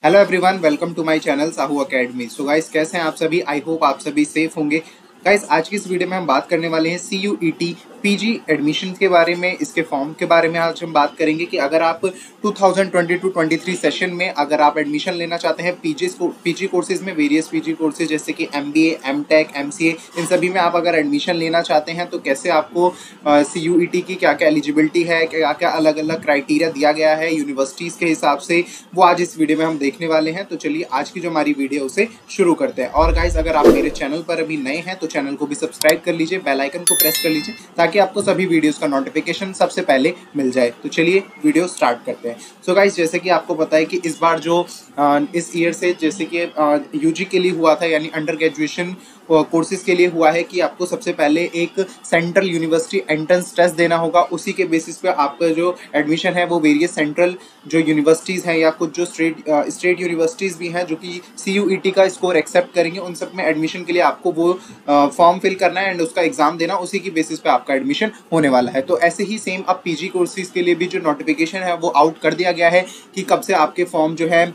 Hello everyone, welcome to my channel Sahu Academy. So guys, कैसे हैं आप सभी? आई होप आप सभी सेफ होंगे। गाइस, आज की इस वीडियो में हम बात करने वाले हैं CUET पीजी एडमिशन के बारे में, इसके फॉर्म के बारे में आज हम बात करेंगे कि अगर आप 2022-23 सेशन में अगर आप एडमिशन लेना चाहते हैं पीजी कोर्सेज में, वेरियस पीजी कोर्सेज जैसे कि MBA, MTech, MCA, इन सभी में आप अगर एडमिशन लेना चाहते हैं तो कैसे आपको CUET की क्या क्या एलिजिबिलिटी है, क्या क्या अलग अलग क्राइटेरिया दिया गया है यूनिवर्सिटीज़ के हिसाब से, वो आज इस वीडियो में हम देखने वाले हैं। तो चलिए आज की जो हमारी वीडियो उसे शुरू करते हैं। और गाइस, अगर आप मेरे चैनल पर अभी नए हैं तो चैनल को भी सब्सक्राइब कर लीजिए, बेल आइकन को प्रेस कर लीजिए ताकि आपको सभी वीडियोस का नोटिफिकेशन सबसे पहले मिल जाए। तो चलिए वीडियो स्टार्ट करते हैं। सो गाइस, जैसे कि आपको पता है कि इस बार जो इस ईयर से जैसे कि यूजी के लिए हुआ था, यानी अंडर ग्रेजुएशन कोर्सेज के लिए हुआ है कि आपको सबसे पहले एक सेंट्रल यूनिवर्सिटी एंट्रेंस टेस्ट देना होगा। उसी के बेसिस पे आपका जो एडमिशन है वो वेरियस सेंट्रल जो यूनिवर्सिटीज़ हैं या कुछ जो स्टेट यूनिवर्सिटीज़ भी हैं जो कि CUET का स्कोर एक्सेप्ट करेंगे, उन सब में एडमिशन के लिए आपको वो फॉर्म फिल करना है एंड उसका एग्जाम देना, उसी की बेसिस पे आपका एडमिशन होने वाला है। तो ऐसे ही सेम अब पीजी कोर्सेज के लिए भी जो नोटिफिकेशन है वो आउट कर दिया गया है कि कब से आपके फॉर्म जो है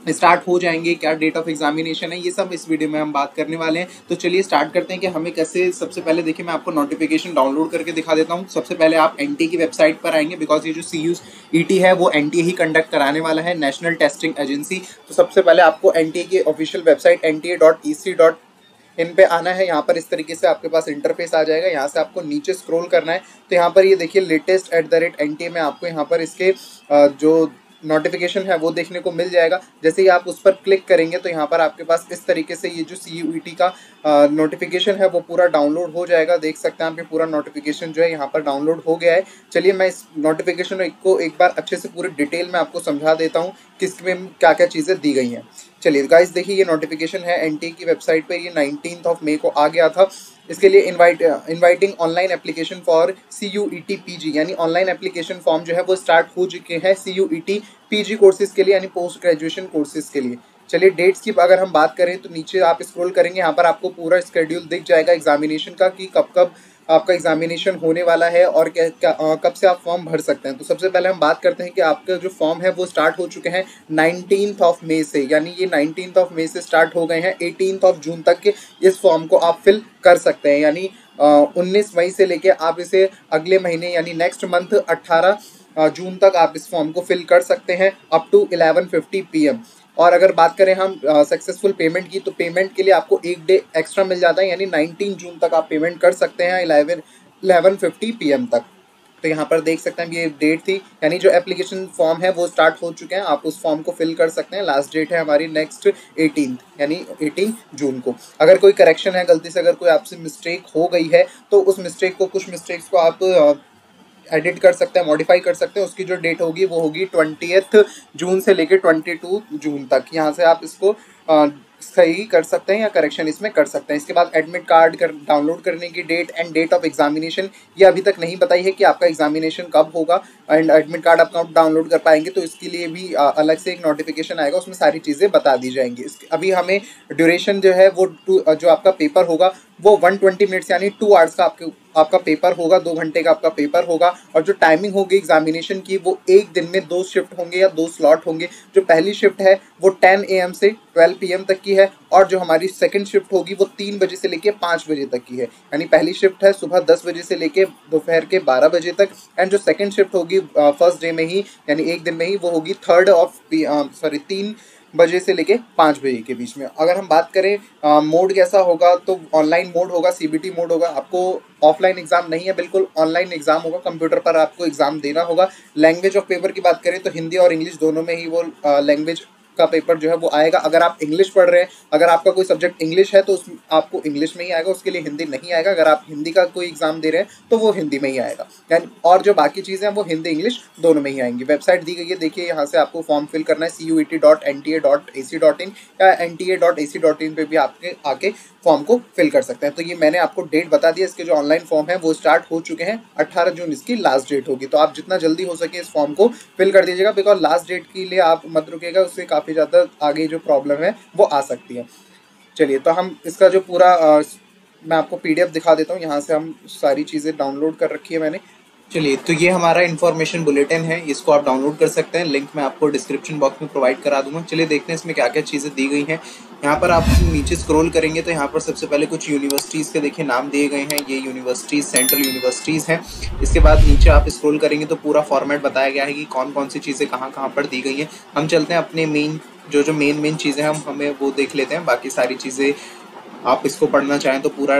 स्टार्ट हो जाएंगे, क्या डेट ऑफ एग्जामिनेशन है, ये सब इस वीडियो में हम बात करने वाले हैं। तो चलिए स्टार्ट करते हैं कि हमें कैसे। सबसे पहले देखिए, मैं आपको नोटिफिकेशन डाउनलोड करके दिखा देता हूँ। सबसे पहले आप NTA की वेबसाइट पर आएंगे, बिकॉज ये जो CUET है वो NTA ही कंडक्ट कराने वाला है, नेशनल टेस्टिंग एजेंसी। तो सबसे पहले आपको NTA की ऑफिशियल वेबसाइट NTA.ec.in पे आना है। यहाँ पर इस तरीके से आपके पास इंटरफेस आ जाएगा। यहाँ से आपको नीचे स्क्रॉल करना है तो यहाँ पर ये देखिए latest@NTA में आपको यहाँ पर इसके जो नोटिफिकेशन है वो देखने को मिल जाएगा। जैसे ही आप उस पर क्लिक करेंगे तो यहाँ पर आपके पास इस तरीके से ये जो CUET का नोटिफिकेशन है वो पूरा डाउनलोड हो जाएगा। देख सकते हैं आप, ये पूरा नोटिफिकेशन जो है यहाँ पर डाउनलोड हो गया है। चलिए मैं इस नोटिफिकेशन को एक बार अच्छे से पूरे डिटेल में आपको समझा देता हूँ किसमें क्या क्या चीज़ें दी गई हैं। चलिए गाइस, देखिए ये नोटिफिकेशन है NTA की वेबसाइट पे, ये 19 मई को आ गया था। इसके लिए inviting online application for CUET PG, यानी ऑनलाइन एप्लीकेशन फॉर्म जो है वो स्टार्ट हो चुके हैं CUET PG कोर्सेज के लिए, यानी पोस्ट ग्रेजुएशन कोर्सेज के लिए। चलिए डेट्स की अगर हम बात करें तो नीचे आप स्क्रॉल करेंगे, यहाँ पर आपको पूरा स्केड्यूल दिख जाएगा एग्जामिनेशन का कि कब कब आपका एग्जामिनेशन होने वाला है और कब से आप फॉर्म भर सकते हैं। तो सबसे पहले हम बात करते हैं कि आपका जो फॉर्म है वो स्टार्ट हो चुके हैं 19 मई से, यानी ये 19 मई से स्टार्ट हो गए हैं। 18 जून तक के इस फॉर्म को आप फिल कर सकते हैं, यानी 19 मई से लेके आप इसे अगले महीने यानी नेक्स्ट मंथ 18 जून तक आप इस फॉर्म को फिल कर सकते हैं अप टू 11:50 PM। और अगर बात करें हम सक्सेसफुल पेमेंट की, तो पेमेंट के लिए आपको एक डे एक्स्ट्रा मिल जाता है, यानी 19 जून तक आप पेमेंट कर सकते हैं 11:50 PM तक। तो यहाँ पर देख सकते हैं ये डेट थी, यानी जो एप्लीकेशन फॉर्म है वो स्टार्ट हो चुके हैं, आप उस फॉर्म को फिल कर सकते हैं। लास्ट डेट है हमारी नेक्स्ट 18 यानी 18 जून को। अगर कोई करेक्शन है, गलती से अगर कोई आपसे मिस्टेक हो गई है तो उस मिस्टेक को, कुछ मिस्टेक्स को आप एडिट कर सकते हैं, मॉडिफाई कर सकते हैं। उसकी जो डेट होगी वो होगी 20 जून से लेकर 22 जून तक। यहाँ से आप इसको सही कर सकते हैं या करेक्शन इसमें कर सकते हैं। इसके बाद एडमिट कार्ड डाउनलोड करने की date and date of examination, ये अभी तक नहीं बताई है कि आपका एग्जामिनेशन कब होगा एंड एडमिट कार्ड आप कब डाउनलोड कर पाएंगे, तो इसके लिए भी अलग से एक नोटिफिकेशन आएगा, उसमें सारी चीज़ें बता दी जाएंगी। अभी हमें ड्यूरेशन जो है वो जो आपका पेपर होगा वो 120 मिनट्स यानी 2 आवर्स का आपका पेपर होगा, 2 घंटे का आपका पेपर होगा। और जो टाइमिंग होगी एग्जामिनेशन की वो एक दिन में 2 शिफ्ट होंगे या 2 स्लॉट होंगे। जो पहली शिफ्ट है वो 10 AM से 12 PM तक की है, और जो हमारी सेकंड शिफ्ट होगी वो 3 बजे से लेके 5 बजे तक की है। यानी पहली शिफ्ट है सुबह 10 बजे से लेके दोपहर के 12 बजे तक, एंड जो सेकंड शिफ्ट होगी फर्स्ट डे में ही यानी एक दिन में ही, वो होगी 3 बजे से लेके 5 बजे के बीच में। अगर हम बात करें मोड कैसा होगा, तो ऑनलाइन मोड होगा, CBT मोड होगा। आपको ऑफलाइन एग्जाम नहीं है, बिल्कुल ऑनलाइन एग्जाम होगा, कंप्यूटर पर आपको एग्जाम देना होगा। लैंग्वेज ऑफ पेपर की बात करें तो हिंदी और इंग्लिश दोनों में ही वो लैंग्वेज का पेपर जो है वो आएगा। अगर आप इंग्लिश पढ़ रहे हैं, अगर आपका कोई सब्जेक्ट इंग्लिश है तो आपको इंग्लिश में ही आएगा, उसके लिए हिंदी नहीं आएगा। अगर आप हिंदी का कोई एग्जाम दे रहे हैं तो वो हिंदी में ही आएगा, यानी और जो बाकी चीज़ें हैं वो हिंदी इंग्लिश दोनों में ही आएंगी। वेबसाइट दी गई है, देखिए यहाँ से आपको फॉर्म फिल करना है CUET.NTA.ac.in या NTA.ac.in पे भी आपके आके फॉर्म को फिल कर सकते हैं। तो ये मैंने आपको डेट बता दिया। इसके जो ऑनलाइन फॉर्म है वो स्टार्ट हो चुके हैं, 18 जून इसकी लास्ट डेट होगी। तो आप जितना जल्दी हो सके इस फॉर्म को फिल कर दीजिएगा, बिकॉज लास्ट डेट के लिए आप मत रुकेगा, उससे काफ़ी ज़्यादा आगे जो प्रॉब्लम है वो आ सकती है। चलिए, तो हम इसका जो पूरा मैं आपको PDF दिखा देता हूँ। यहाँ से हम सारी चीज़ें डाउनलोड कर रखी है मैंने। चलिए, तो ये हमारा इन्फॉर्मेशन बुलेटिन है, इसको आप डाउनलोड कर सकते हैं, लिंक मैं आपको डिस्क्रिप्शन बॉक्स में प्रोवाइड करा दूंगा। चलिए देखते हैं इसमें क्या क्या चीज़ें दी गई हैं। यहाँ पर आप नीचे स्क्रॉल करेंगे तो यहाँ पर सबसे पहले कुछ यूनिवर्सिटीज़ के देखिए नाम दिए गए हैं। ये यूनिवर्सिटीज़ सेंट्रल यूनिवर्सिटीज़ हैं। इसके बाद नीचे आप स्क्रॉल करेंगे तो पूरा फॉर्मेट बताया गया है कि कौन कौन सी चीज़ें कहाँ कहाँ पर दी गई हैं। हम चलते हैं अपने मेन जो मेन चीज़ें हम हमें वो देख लेते हैं। बाकी सारी चीज़ें आप इसको पढ़ना चाहें तो पूरा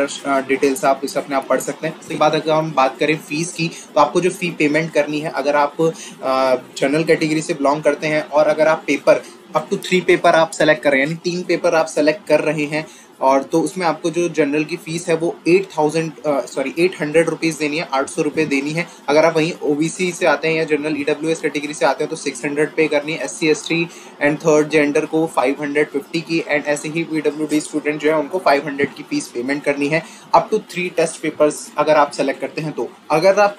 डिटेल से आप इसे अपने आप पढ़ सकते हैं। इसके बाद अगर हम बात करें फीस की, तो आपको जो फ़ी पेमेंट करनी है, अगर आप जनरल कैटेगरी से बिलोंग करते हैं और अगर आप पेपर अप टू 3 पेपर आप सेलेक्ट कर रहे हैं, यानी 3 पेपर आप सेलेक्ट कर रहे हैं, और तो उसमें आपको जो जनरल की फ़ीस है वो 800 रुपीज़ देनी है, 800 रुपये देनी है। अगर आप वहीं ओबीसी से आते हैं या जनरल ईडब्ल्यूएस कैटेगरी से आते हैं तो 600 पे करनी है। SC ST and third gender को 550 की, एंड ऐसे ही पीडब्ल्यूडी स्टूडेंट जो है उनको 500 की फीस पेमेंट करनी है। अप टू 3 टेस्ट पेपर्स अगर आप सेलेक्ट करते हैं तो, अगर आप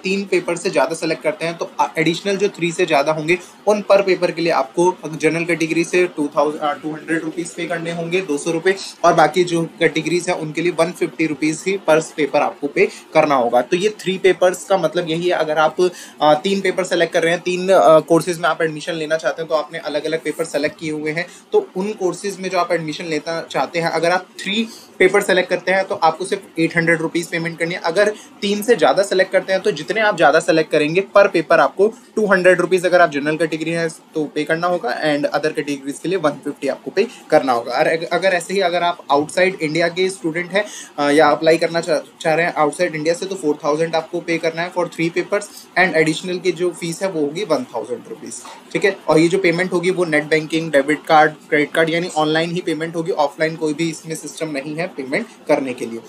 3 पेपर से ज़्यादा सेलेक्ट करते हैं तो एडिशनल जो 3 से ज़्यादा होंगे उन पर पेपर के लिए आपको जनरल कैटेगरी से 200 रुपीज़ पे करने होंगे, 200 रुपये, और बाकी जो कैटेगरीज है उनके लिए 150 रुपीज़ ही पर पेपर आपको पे करना होगा। तो ये 3 पेपर्स का मतलब यही है। अगर आप 3 पेपर सेलेक्ट कर रहे हैं, 3 कोर्सेज में आप एडमिशन लेना चाहते हैं, तो आपने अलग अलग पेपर सेलेक्ट किए हुए हैं, तो उन कोर्सेज में जो आप एडमिशन लेना चाहते हैं, अगर आप 3 पेपर सेलेक्ट करते हैं तो आपको सिर्फ 800 रुपीज़ पेमेंट करनी है। अगर 3 से ज़्यादा सेलेक्ट करते हैं तो जितने आप ज़्यादा सेलेक्ट करेंगे पर पेपर आपको 200 रुपीज़ अगर आप जनरल कैटेगरी है तो पे करना होगा, एंड अदर कैटेगरीज के लिए 150 आपको पे करना होगा। और अगर ऐसे ही अगर आप आउटसाइड इंडिया के स्टूडेंट हैं या अप्लाई करना चाह रहे हैं आउटसाइड इंडिया से, तो 4000 आपको पे करना है फॉर 3 पेपर्स, एंड एडिशनल की जो फीस है वो होगी 1000 रुपीज़। ठीक है, और ये जो पेमेंट होगी वो net banking, debit card, credit card, यानी ऑनलाइन ही पेमेंट होगी, ऑफलाइन कोई भी इसमें सिस्टम नहीं है पेमेंट करने के लिए।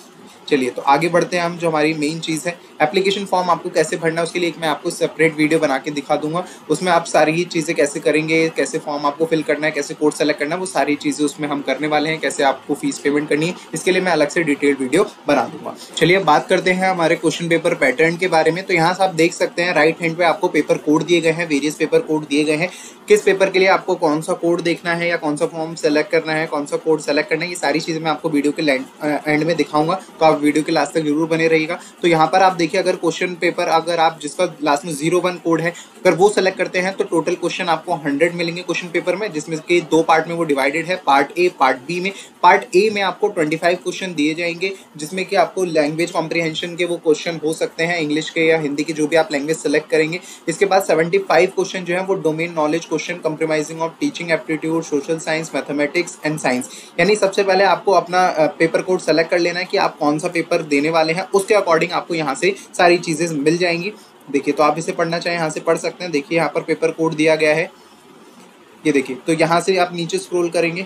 चलिए, तो आगे बढ़ते हैं हम। जो हमारी मेन चीज़ है एप्लीकेशन फॉर्म आपको कैसे भरना है, उसके लिए एक मैं आपको सेपरेट वीडियो बना के दिखा दूंगा। उसमें आप सारी ही चीज़ें कैसे करेंगे, कैसे फॉर्म आपको फिल करना है, कैसे कोर्स सेलेक्ट करना है, वो सारी चीज़ें उसमें हम करने वाले हैं। कैसे आपको फीस पेमेंट करनी है, इसके लिए मैं अलग से डिटेल वीडियो बना दूंगा। चलिए, अब बात करते हैं हमारे क्वेश्चन पेपर पैटर्न के बारे में। तो यहाँ से आप देख सकते हैं राइट हैंड पे आपको पेपर कोड दिए गए हैं, वेरियस पेपर कोड दिए गए हैं। किस पेपर के लिए आपको कौन सा कोड देखना है या कौन सा फॉर्म सेलेक्ट करना है, कौन सा कोड सेलेक्ट करना है, ये सारी चीज़ें मैं आपको वीडियो के एंड में दिखाऊंगा, तो आप वीडियो के लास्ट तक जरूर बने रहिएगा। तो यहाँ पर आप देखिए, अगर क्वेश्चन पेपर अगर आप जिसका लास्ट में 01 कोड है, अगर वो सेलेक्ट करते हैं तो टोटल क्वेश्चन आपको 100 मिलेंगे क्वेश्चन पेपर में, जिसमें कि 2 पार्ट में वो डिवाइडेड है, पार्ट ए पार्ट बी में। पार्ट ए में आपको 25 क्वेश्चन दिए जाएंगे, जिसमें कि आपको लैंग्वेज कॉम्प्रिहेंशन के वो क्वेश्चन हो सकते हैं, इंग्लिश के या हिंदी की, जो भी आप लैंग्वेज सेलेक्ट करेंगे। इसके बाद 75 क्वेश्चन जो है वो domain knowledge question, compromising of teaching aptitude, social science, mathematics and science. यानी सबसे पहले आपको अपना पेपर कोड सेलेक्ट कर लेना है कि आप कौन सा पेपर देने वाले हैं, उसके अकॉर्डिंग आपको यहाँ से सारी चीज़ें मिल जाएंगी। देखिए, तो आप इसे पढ़ना चाहें यहाँ से पढ़ सकते हैं। देखिए, यहाँ पर पेपर कोड दिया गया है, ये देखिए। तो यहाँ से आप नीचे स्क्रॉल करेंगे।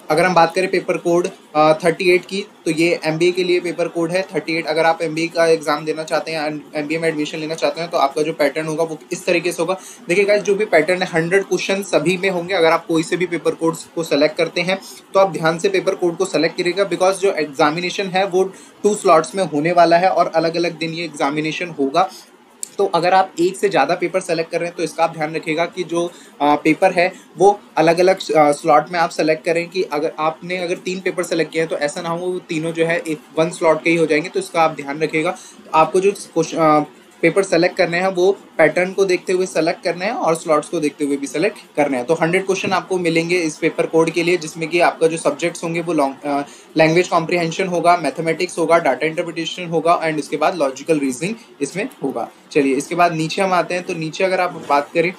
अगर हम बात करें पेपर कोड 38 की, तो ये एमबीए के लिए पेपर कोड है 38। अगर आप एमबीए का एग्जाम देना चाहते हैं, एमबीए में एडमिशन लेना चाहते हैं, तो आपका जो पैटर्न होगा वो इस तरीके से होगा। देखिए गाइस, जो भी पैटर्न है 100 क्वेश्चन सभी में होंगे। अगर आप कोई से भी पेपर कोड को सेलेक्ट करते हैं तो आप ध्यान से पेपर कोड को सेलेक्ट करिएगा, बिकॉज जो एग्जामिनेशन है वो 2 स्लॉट्स में होने वाला है और अलग अलग दिन ये एग्जामिनेशन होगा। तो अगर आप एक से ज़्यादा पेपर सेलेक्ट कर रहे हैं तो इसका आप ध्यान रखिएगा कि जो पेपर है वो अलग अलग स्लॉट में आप सेलेक्ट करें। कि अगर 3 पेपर सेलेक्ट किए हैं तो ऐसा ना हो वो तीनों जो है एक 1 स्लॉट के ही हो जाएंगे, तो इसका आप ध्यान रखिएगा। आपको जो पेपर सेलेक्ट करने हैं वो पैटर्न को देखते हुए सेलेक्ट करने हैं और स्लॉट्स को देखते हुए भी सेलेक्ट करने हैं। तो 100 क्वेश्चन आपको मिलेंगे इस पेपर कोड के लिए, जिसमें कि आपका जो सब्जेक्ट्स होंगे वो लैंग्वेज कॉम्प्रिहेंशन होगा, मैथमेटिक्स होगा, डाटा इंटरप्रिटेशन होगा, एंड उसके बाद लॉजिकल रीजनिंग इसमें होगा। चलिए, इसके बाद नीचे हम आते हैं। तो नीचे अगर आप बात करें,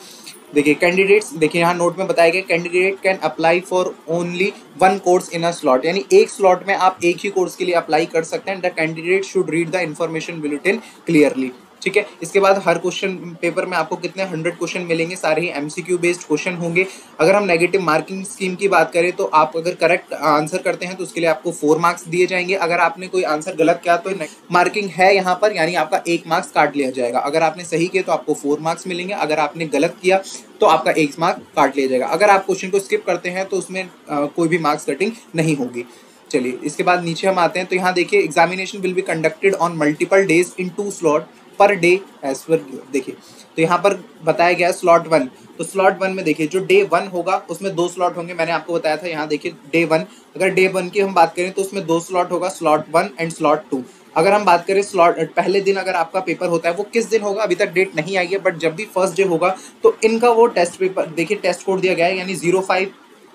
देखिए कैंडिडेट्स, देखिए यहाँ नोट में बताया गया candidate can apply for only 1 course in a slot, यानी एक स्लॉट में आप एक ही कोर्स के लिए अप्लाई कर सकते हैं। The candidate should read the information bulletin clearly. ठीक है, इसके बाद हर क्वेश्चन पेपर में आपको कितने 100 क्वेश्चन मिलेंगे, सारे ही एमसीक्यू बेस्ड क्वेश्चन होंगे। अगर हम नेगेटिव मार्किंग स्कीम की बात करें तो आप अगर करेक्ट आंसर करते हैं तो उसके लिए आपको 4 मार्क्स दिए जाएंगे। अगर आपने कोई आंसर गलत किया तो मार्किंग है यहाँ पर, यानी आपका 1 मार्क्स काट लिया जाएगा। अगर आपने सही किया तो आपको 4 मार्क्स मिलेंगे, अगर आपने गलत किया तो आपका 1 मार्क काट लिया जाएगा। अगर आप क्वेश्चन को स्किप करते हैं तो उसमें कोई भी मार्क्स कटिंग नहीं होगी। चलिए, इसके बाद नीचे हम आते हैं। तो यहाँ देखिए, examination will be conducted on multiple days in 2 slot per day as per. देखिए, तो यहाँ पर बताया गया स्लॉट 1। तो स्लॉट 1 में देखिए जो डे 1 होगा उसमें 2 स्लॉट होंगे, मैंने आपको बताया था। यहाँ देखिए डे 1, अगर डे 1 की हम बात करें तो उसमें 2 स्लॉट होगा, स्लॉट 1 एंड स्लॉट 2। अगर हम बात करें स्लॉट, पहले दिन अगर आपका पेपर होता है वो किस दिन होगा अभी तक डेट नहीं आई है, बट जब भी फर्स्ट डे होगा तो इनका वो टेस्ट पेपर देखिए, टेस्ट कोड दिया गया है, यानी 05,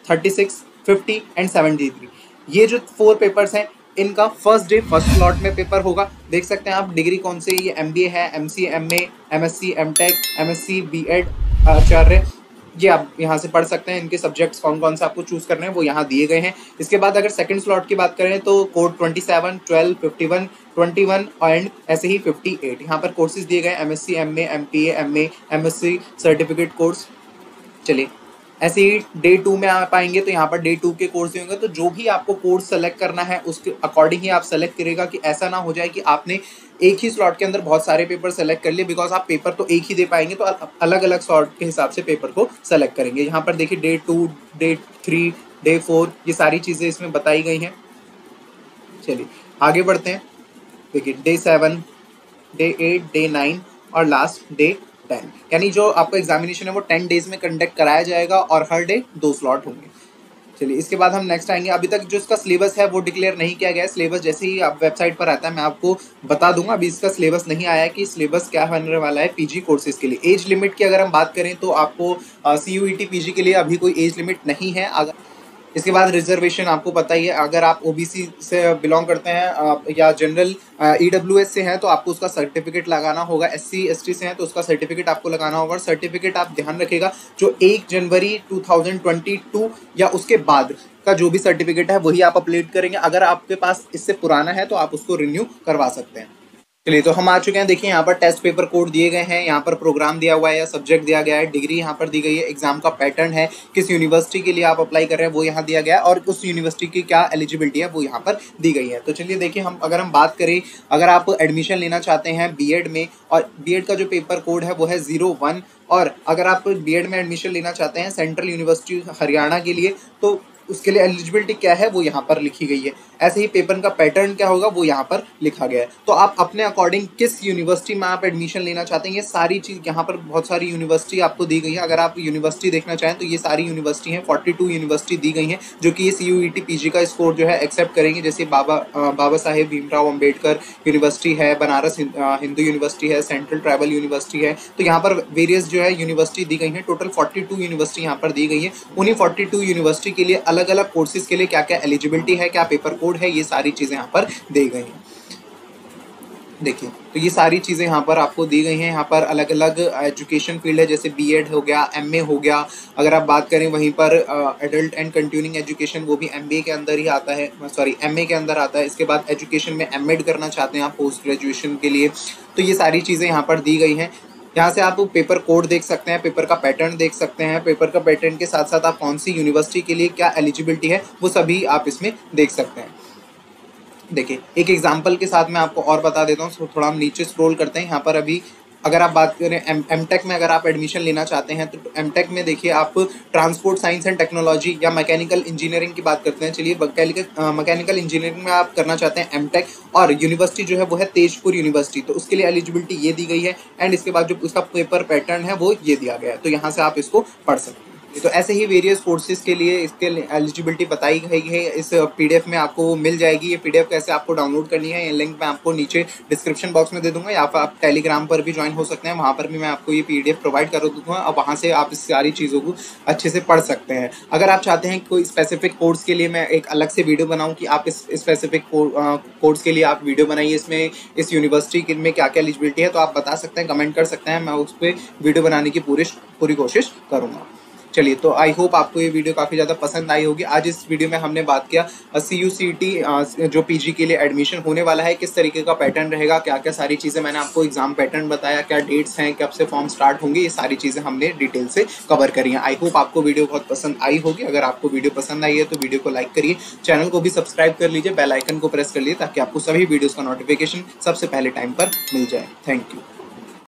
36, 50 एंड 73। ये जो 4 पेपर्स हैं इनका फर्स्ट डे फर्स्ट स्लॉट में पेपर होगा। देख सकते हैं आप डिग्री कौन सी, ये MBA है, MC, MA, MSc, MTech, MSc, B.Ed आचार्य, ये आप यहाँ से पढ़ सकते हैं। इनके सब्जेक्ट्स कौन कौन से आपको चूज करने हैं वो यहाँ दिए गए हैं। इसके बाद अगर सेकंड स्लॉट की बात करें तो कोड 27, 12, 51, 21 एंड ऐसे ही 58 यहाँ पर कोर्सेज दिए गए, MSc, MA, MPA, MA, MSc certificate course. चलिए ऐसे ही डे 2 में आप आएंगे तो यहाँ पर डे 2 के कोर्स होंगे, तो जो भी आपको कोर्स सेलेक्ट करना है उसके अकॉर्डिंग ही आप सेलेक्ट करेगा, कि ऐसा ना हो जाए कि आपने एक ही स्लॉट के अंदर बहुत सारे पेपर सेलेक्ट कर लिए, बिकॉज आप पेपर तो एक ही दे पाएंगे, तो अलग अलग स्लॉट के हिसाब से पेपर को सेलेक्ट करेंगे। यहाँ पर देखिए डे 2, डे 3, डे 4 ये सारी चीज़ें इसमें बताई गई हैं। चलिए आगे बढ़ते हैं। देखिए डे 7, डे 8, डे 9 और लास्ट डे 10, यानी जो आपका एग्जामिनेशन है वो 10 डेज में कंडक्ट कराया जाएगा और हर डे 2 स्लॉट होंगे। चलिए इसके बाद हम नेक्स्ट आएंगे। अभी तक जो इसका सिलेबस है वो डिक्लेयर नहीं किया गया है। सिलेबस जैसे ही आप वेबसाइट पर आता है मैं आपको बता दूंगा। अभी इसका सिलेबस नहीं आया है कि सिलेबस क्या होने वाला है पीजी कोर्सेज के लिए। एज लिमिट की अगर हम बात करें तो आपको CUET पीजी के लिए अभी कोई एज लिमिट नहीं है। अगर इसके बाद रिजर्वेशन आपको पता ही है, अगर आप OBC से बिलोंग करते हैं या जनरल EWS से हैं तो आपको उसका सर्टिफिकेट लगाना होगा। SC ST से हैं तो उसका सर्टिफिकेट आपको लगाना होगा। और सर्टिफिकेट आप ध्यान रखिएगा जो 1 जनवरी 2022 या उसके बाद का जो भी सर्टिफिकेट है वही आप अपलोड करेंगे। अगर आपके पास इससे पुराना है तो आप उसको रिन्यू करवा सकते हैं। चलिए तो हम आ चुके हैं। देखिए यहाँ पर टेस्ट पेपर कोड दिए गए हैं, यहाँ पर प्रोग्राम दिया हुआ है या सब्जेक्ट दिया गया है, डिग्री यहाँ पर दी गई है, एग्जाम का पैटर्न है, किस यूनिवर्सिटी के लिए आप अप्लाई कर रहे हैं वो यहाँ दिया गया है, और उस यूनिवर्सिटी की क्या एलिजिबिलिटी है वो यहाँ पर दी गई है। तो चलिए देखिए अगर हम बात करें, अगर आप एडमिशन लेना चाहते हैं B.Ed में, और B.Ed का जो पेपर कोड है वो है 01, और अगर आप B.Ed में एडमिशन लेना चाहते हैं सेंट्रल यूनिवर्सिटी हरियाणा के लिए तो उसके लिए एलिजिबिलिटी क्या है वो यहाँ पर लिखी गई है। ऐसे ही पेपर का पैटर्न क्या होगा वो यहाँ पर लिखा गया है। तो आप अपने अकॉर्डिंग किस यूनिवर्सिटी में आप एडमिशन लेना चाहते हैं ये सारी चीज़ यहाँ पर बहुत सारी यूनिवर्सिटी आपको दी गई है। अगर आप यूनिवर्सिटी देखना चाहें तो ये सारी यूनिवर्सिटी हैं, 42 यूनिवर्सिटी दी गई हैं जो कि ये CUET PG का स्कोर जो है एक्सेप्ट करेंगे। जैसे बाबा साहेब भीमराव अम्बेडकर यूनिवर्सिटी है, बनारस हिंदू यूनिवर्सिटी है, सेंट्रल ट्राइबल यूनिवर्सिटी है। तो यहाँ पर वेरियस जो है यूनिवर्सिटी दी गई हैं। टोटल 42 यूनिवर्सिटी यहाँ पर दी गई है। उन्हीं 42 यूनिवर्सिटी के लिए अलग अलग कोर्सेज के लिए क्या क्या एलिजिबिलिटी है, क्या पेपर कोड है, ये सारी चीज़ें यहाँ पर दी गई हैं। देखिए तो ये सारी चीज़ें यहाँ पर आपको दी गई हैं। यहाँ पर अलग अलग एजुकेशन फील्ड है, जैसे B.Ed हो गया, MA हो गया। अगर आप बात करें वहीं पर एडल्ट एंड कंटिन्यूइंग एजुकेशन वो भी MBA के अंदर ही आता है, सॉरी MA के अंदर आता है। इसके बाद एजुकेशन में M.Ed करना चाहते हैं आप पोस्ट ग्रेजुएशन के लिए, तो ये सारी चीज़ें यहाँ पर दी गई हैं। यहाँ से आप पेपर कोड देख सकते हैं, पेपर का पैटर्न देख सकते हैं, पेपर का पैटर्न के साथ साथ आप कौन सी यूनिवर्सिटी के लिए क्या एलिजिबिलिटी है वो सभी आप इसमें देख सकते हैं। देखिए एक एग्जांपल के साथ मैं आपको और बता देता हूँ। थोड़ा हम नीचे स्क्रॉल करते हैं। यहाँ पर अभी अगर आप बात करें MTech में, अगर आप एडमिशन लेना चाहते हैं तो MTech में देखिए आप ट्रांसपोर्ट साइंस एंड टेक्नोलॉजी या मैकेनिकल इंजीनियरिंग की बात करते हैं। चलिए मैकेनिकल इंजीनियरिंग में आप करना चाहते हैं MTech, और यूनिवर्सिटी जो है वो है तेजपुर यूनिवर्सिटी, तो उसके लिए एलिजिबिलिटी ये दी गई है। एंड इसके बाद जो उसका पेपर पैटर्न है वो ये दिया गया है, तो यहाँ से आप इसको पढ़ सकते हैं। तो ऐसे ही वेरियस कोर्सेज के लिए इसके एलिजिबिलिटी बताई गई है। इस PDF में आपको वो मिल जाएगी। ये PDF कैसे आपको डाउनलोड करनी है, ये लिंक मैं आपको नीचे डिस्क्रिप्शन बॉक्स में दे दूंगा, या फिर आप टेलीग्राम पर भी ज्वाइन हो सकते हैं, वहाँ पर भी मैं आपको ये PDF प्रोवाइड कर दूँगा। अब वहाँ से आप इस सारी चीज़ों को अच्छे से पढ़ सकते हैं। अगर आप चाहते हैं कोई स्पेसिफिक कोर्स के लिए मैं एक अलग से वीडियो बनाऊँ कि आप इस स्पेसिफिक कोर्स के लिए आप वीडियो बनाइए, इसमें इस यूनिवर्सिटी में क्या क्या एलिजिबिलिटी है, तो आप बता सकते हैं, कमेंट कर सकते हैं, मैं उस पर वीडियो बनाने की पूरी कोशिश करूँगा। चलिए तो आई होप आपको ये वीडियो काफ़ी ज़्यादा पसंद आई होगी। आज इस वीडियो में हमने बात किया CUET जो PG के लिए एडमिशन होने वाला है, किस तरीके का पैटर्न रहेगा, क्या क्या सारी चीज़ें मैंने आपको एग्जाम पैटर्न बताया, क्या डेट्स हैं, कब से फॉर्म स्टार्ट होंगे, ये सारी चीज़ें हमने डिटेल से कवर करी हैं। आई होप आपको वीडियो बहुत पसंद आई होगी। अगर आपको वीडियो पसंद आई है तो वीडियो को लाइक करिए, चैनल को भी सब्सक्राइब कर लीजिए, बेल आइकन को प्रेस कर लीजिए ताकि आपको सभी वीडियोज़ का नोटिफिकेशन सबसे पहले टाइम पर मिल जाए। Thank you.